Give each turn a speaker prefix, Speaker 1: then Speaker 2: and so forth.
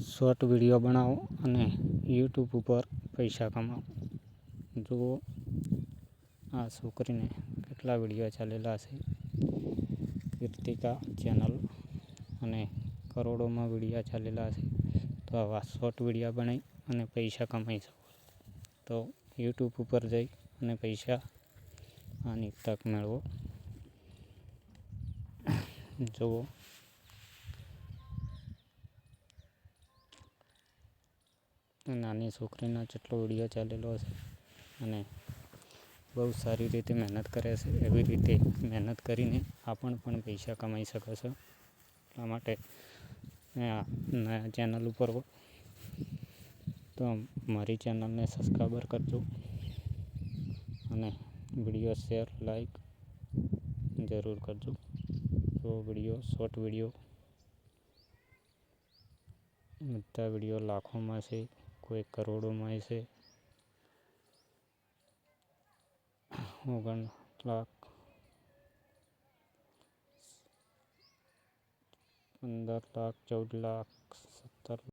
Speaker 1: Short video બનાવો અને YouTube ઉપર પૈસા કમાવો. જુઓ આ છોકરીને કેટલા વિડીયો ચાલેલા છે. કીર્તિકા ચેનલ અને કરોડોમાં વિડીયો ચાલેલા છે. તો આવા શોર્ટ વિડીયો બનાવી અને પૈસા કમાઈ શકો. તો યુટ્યુબ ઉપર જઈ અને પૈસા આની તક મેળવો. જુઓ નાની છોકરીનો જેટલો વિડીયો ચાલેલો છે અને બહુ સારી રીતે મહેનત કરે છે. એવી રીતે મહેનત કરીને પણ પૈસા કમાઈ શકે છે. એટલા માટે નયા ચેનલ ઉપર તો મારી ચેનલને સબસ્ક્રાઈબર કરજો અને વિડીયો શેર લાઈક જરૂર કરજો. તો વિડીયો શોર્ટ વિડીયો બધા વિડીયો લાખોમાં છે, કોઈ કરોડોમાં છે. 19 લાખ 15 લાખ 14 લાખ 17 લાખ